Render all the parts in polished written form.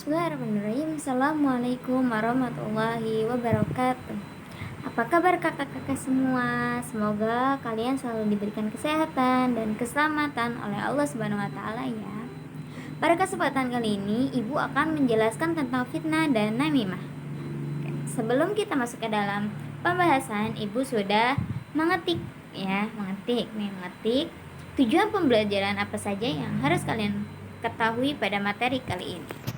Bismillahirrahmanirrahim. Assalamualaikum warahmatullahi wabarakatuh. Apa kabar kakak-kakak semua? Semoga kalian selalu diberikan kesehatan dan keselamatan oleh Allah Subhanahu wa taala ya. Pada kesempatan kali ini, Ibu akan menjelaskan tentang fitnah dan namimah. Sebelum kita masuk ke dalam pembahasan, Ibu sudah mengetik tujuan pembelajaran apa saja yang harus kalian ketahui pada materi kali ini.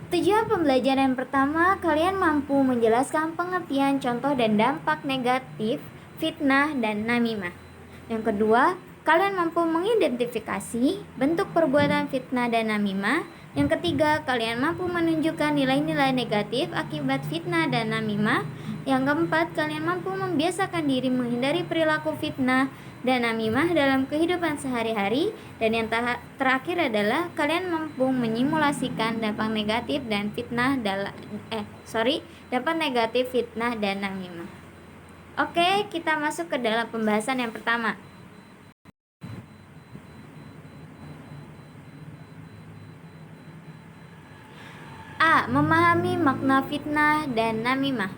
Tujuan pembelajaran pertama, kalian mampu menjelaskan pengertian, contoh, dan dampak negatif fitnah dan namimah. Yang kedua, kalian mampu mengidentifikasi bentuk perbuatan fitnah dan namimah. Yang ketiga, kalian mampu menunjukkan nilai-nilai negatif akibat fitnah dan namimah. Yang keempat, kalian mampu membiasakan diri menghindari perilaku fitnah dan namimah dalam kehidupan sehari-hari. Dan yang terakhir adalah kalian mampu menyimulasikan dampak negatif fitnah dan namimah. Oke, kita masuk ke dalam pembahasan yang pertama. A. Memahami makna fitnah dan namimah.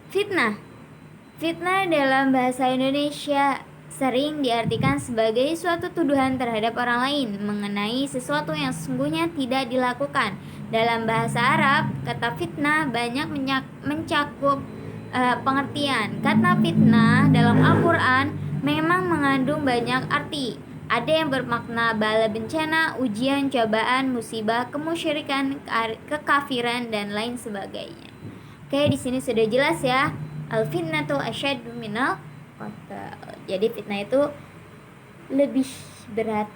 Fitnah dalam bahasa Indonesia sering diartikan sebagai suatu tuduhan terhadap orang lain mengenai sesuatu yang sesungguhnya tidak dilakukan. Dalam bahasa Arab, kata fitnah banyak mencakup pengertian. Kata fitnah dalam Al-Quran memang mengandung banyak arti. Ada yang bermakna bala bencana, ujian, cobaan, musibah, kemusyrikan, kekafiran, dan lain sebagainya. Oke, di sini sudah jelas ya. Al-fitnatu asyaddu minal qatl. Jadi fitnah itu lebih berat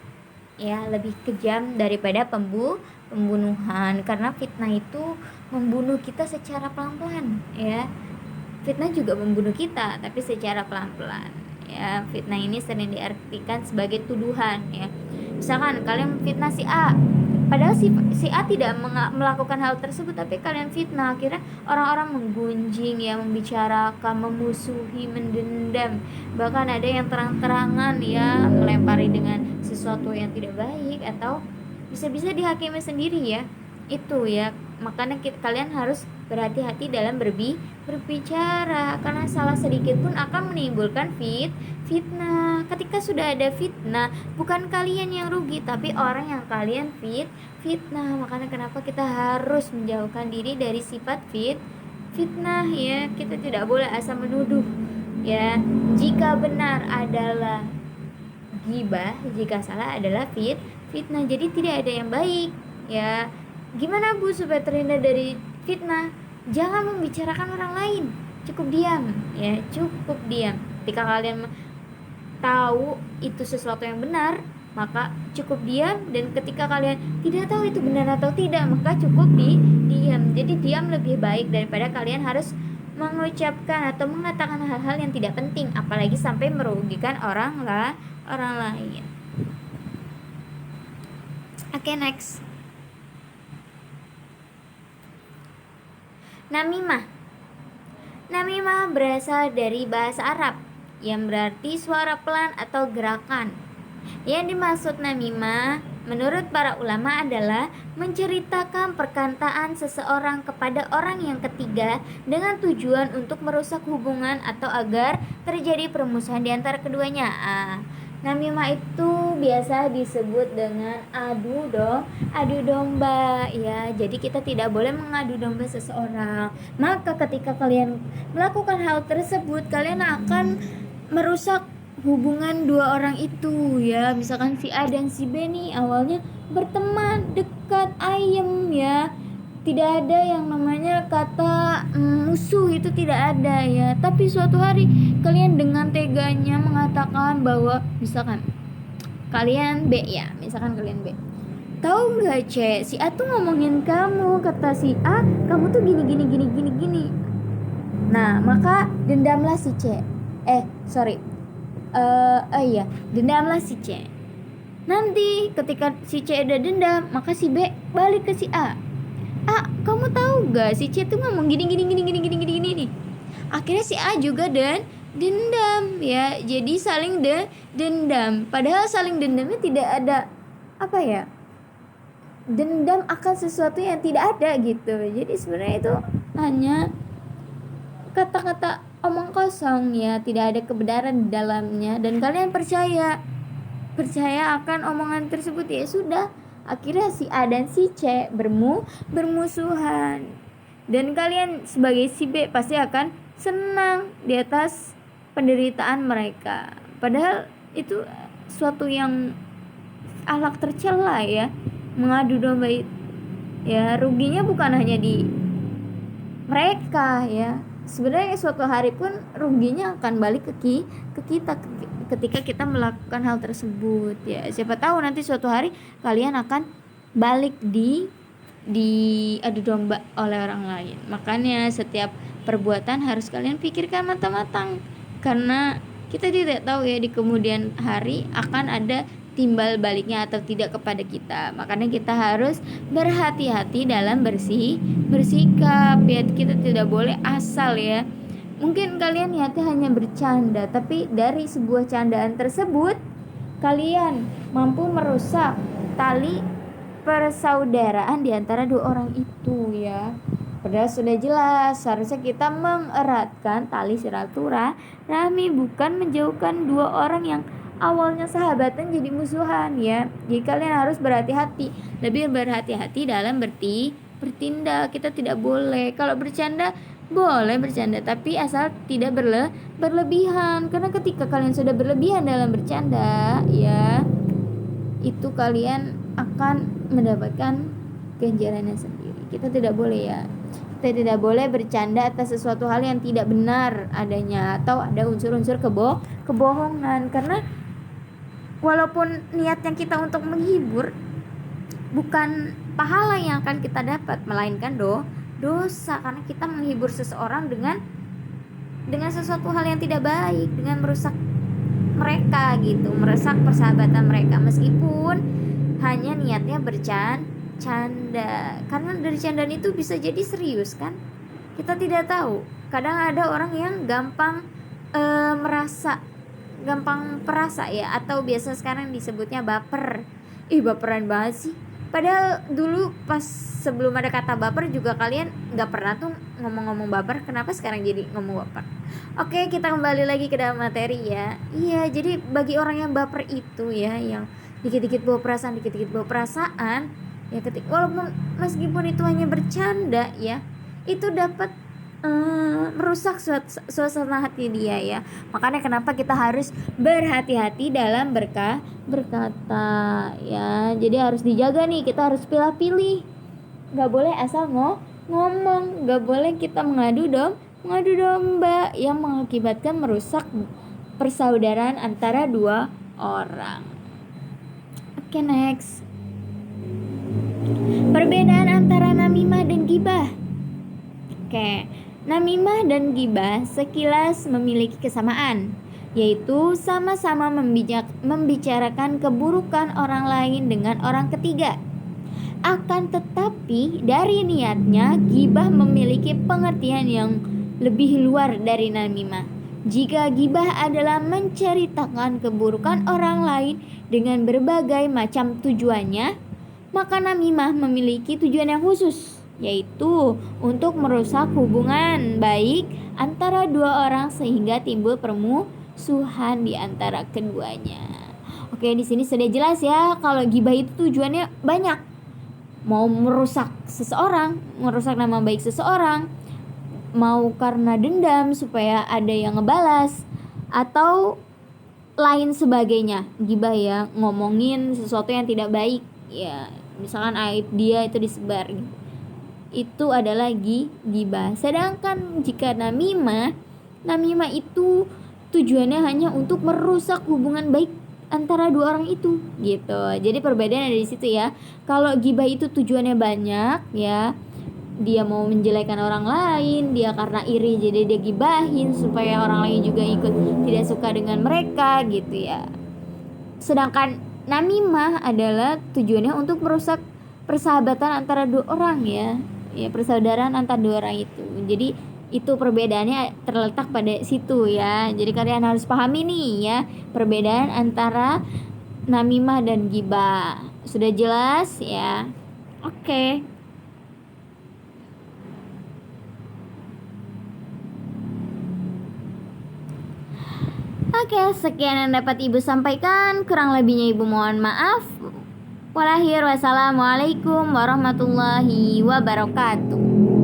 ya, lebih kejam daripada pembunuhan, karena fitnah itu membunuh kita secara pelan-pelan ya. Fitnah juga membunuh kita tapi secara pelan-pelan ya. Fitnah ini sering diartikan sebagai tuduhan ya. Misalkan kalian fitnah si A, padahal si A tidak melakukan hal tersebut, tapi kalian fitnah, akhirnya orang-orang menggunjing ya, membicarakan, memusuhi, mendendam, bahkan ada yang terang-terangan ya melempari dengan sesuatu yang tidak baik, atau bisa-bisa dihakimi sendiri ya. Itu ya, makanya kalian harus berhati-hati dalam berbicara, karena salah sedikit pun akan menimbulkan fitnah. Ketika sudah ada fitnah, bukan kalian yang rugi, tapi orang yang kalian fitnah. Makanya kenapa kita harus menjauhkan diri dari sifat fitnah ya. Kita tidak boleh asal menuduh ya. Jika benar adalah ghibah, jika salah adalah fitnah. Jadi tidak ada yang baik ya. Gimana Bu supaya terhindar dari fitnah? Jangan membicarakan orang lain, cukup diam ya, cukup diam. Ketika kalian tahu itu sesuatu yang benar, maka cukup diam. Dan ketika kalian tidak tahu itu benar atau tidak, maka cukup diam. Jadi diam lebih baik daripada kalian harus mengucapkan atau mengatakan hal-hal yang tidak penting, apalagi sampai merugikan orang lain. Oke, next. Namimah berasal dari bahasa Arab yang berarti suara pelan atau gerakan. Yang dimaksud namimah menurut para ulama adalah menceritakan perkataan seseorang kepada orang yang ketiga dengan tujuan untuk merusak hubungan atau agar terjadi permusuhan di antara keduanya. Namimah itu biasa disebut dengan adu domba ya. Jadi kita tidak boleh mengadu domba seseorang. Maka ketika kalian melakukan hal tersebut, kalian akan merusak hubungan dua orang itu ya. Misalkan si A dan si B nih awalnya berteman, dekat, ayem ya. Tidak ada yang namanya kata musuh, itu tidak ada ya. Tapi suatu hari kalian dengan teganya mengatakan bahwa misalkan kalian B ya, tahu nggak C, si A tuh ngomongin kamu, kata si A kamu tuh gini. Nah maka dendamlah si C. Dendamlah si C. Nanti ketika si C udah dendam, maka si B balik ke si A. Kamu tahu gak si C tuh ngomong gini nih. Akhirnya si A juga dendam ya. Jadi saling dendam. Padahal saling dendamnya tidak ada dendam akan sesuatu yang tidak ada gitu. Jadi sebenarnya itu hanya kata-kata omong kosong ya, tidak ada kebenaran di dalamnya, dan kalian percaya akan omongan tersebut. Ya sudah, akhirnya si A dan si C bermusuhan, dan kalian sebagai si B pasti akan senang di atas penderitaan mereka, padahal itu suatu yang akhlak tercela ya. Mengadu domba ya, ruginya bukan hanya di mereka ya, sebenarnya suatu hari pun ruginya akan balik ke kita ketika kita melakukan hal tersebut ya. Siapa tahu nanti suatu hari kalian akan balik di adu domba oleh orang lain. Makanya setiap perbuatan harus kalian pikirkan matang-matang, karena kita tidak tahu ya di kemudian hari akan ada timbal baliknya atau tidak kepada kita. Makanya kita harus berhati-hati dalam bersikap ya. Kita tidak boleh asal ya. Mungkin kalian niatnya hanya bercanda, tapi dari sebuah candaan tersebut kalian mampu merusak tali persaudaraan di antara dua orang itu ya. Padahal sudah jelas harusnya kita mengeratkan tali silaturahmi, bukan menjauhkan dua orang yang awalnya sahabatan jadi musuhan ya. Jadi kalian harus berhati-hati, lebih berhati-hati dalam bertindak. Kita tidak boleh, kalau bercanda boleh bercanda, tapi asal tidak berlebihan, karena ketika kalian sudah berlebihan dalam bercanda ya, itu kalian akan mendapatkan ganjarannya sendiri. Kita tidak boleh ya. Kita tidak boleh bercanda atas sesuatu hal yang tidak benar adanya, atau ada unsur-unsur kebohongan, karena walaupun niatnya kita untuk menghibur, bukan pahala yang akan kita dapat, melainkan dosa, karena kita menghibur seseorang dengan sesuatu hal yang tidak baik, dengan merusak mereka gitu, merusak persahabatan mereka, meskipun hanya niatnya bercanda. Karena dari candaan itu bisa jadi serius kan, kita tidak tahu. Kadang ada orang yang gampang perasa ya, atau biasa sekarang disebutnya baper. Baperan banget sih. Padahal dulu pas sebelum ada kata baper juga kalian gak pernah tuh ngomong-ngomong baper. Kenapa sekarang jadi ngomong baper? Oke, kita kembali lagi ke dalam materi ya. Iya, jadi bagi orang yang baper itu ya, yang dikit-dikit bawa perasaan ya, walaupun meskipun itu hanya bercanda ya, itu dapat merusak suasana hati dia ya. Makanya kenapa kita harus berhati-hati dalam berkata ya. Jadi harus dijaga nih, kita harus pilih-pilih, gak boleh asal ngomong, gak boleh kita mengadu domba yang mengakibatkan merusak persaudaraan antara dua orang. Oke, next. Perbedaan antara namimah dan gibah. Oke, namimah dan gibah sekilas memiliki kesamaan, yaitu sama-sama membicarakan keburukan orang lain dengan orang ketiga. Akan tetapi dari niatnya, gibah memiliki pengertian yang lebih luar dari namimah. Jika gibah adalah menceritakan keburukan orang lain dengan berbagai macam tujuannya, maka namimah memiliki tujuan yang khusus, yaitu untuk merusak hubungan baik antara dua orang sehingga timbul permusuhan di antara keduanya. Oke, di sini sudah jelas ya, kalau gibah itu tujuannya banyak. Mau merusak seseorang, merusak nama baik seseorang, mau karena dendam supaya ada yang ngebalas, atau lain sebagainya. Gibah ya, ngomongin sesuatu yang tidak baik ya, misalkan aib dia itu disebar gitu. Itu adalah gibah. Sedangkan jika namimah itu tujuannya hanya untuk merusak hubungan baik antara dua orang itu gitu. Jadi perbedaan ada di situ ya. Kalau gibah itu tujuannya banyak ya, dia mau menjelekan orang lain, dia karena iri jadi dia gibahin supaya orang lain juga ikut tidak suka dengan mereka gitu ya. Sedangkan namimah adalah tujuannya untuk merusak persahabatan antara dua orang ya, persaudaraan antara dua orang itu. Jadi itu perbedaannya terletak pada situ ya. Jadi kalian harus pahami nih ya, perbedaan antara namimah dan gibah. Sudah jelas ya? Oke. Oke, sekian yang dapat Ibu sampaikan. Kurang lebihnya Ibu mohon maaf. Wassalamualaikum warahmatullahi wabarakatuh.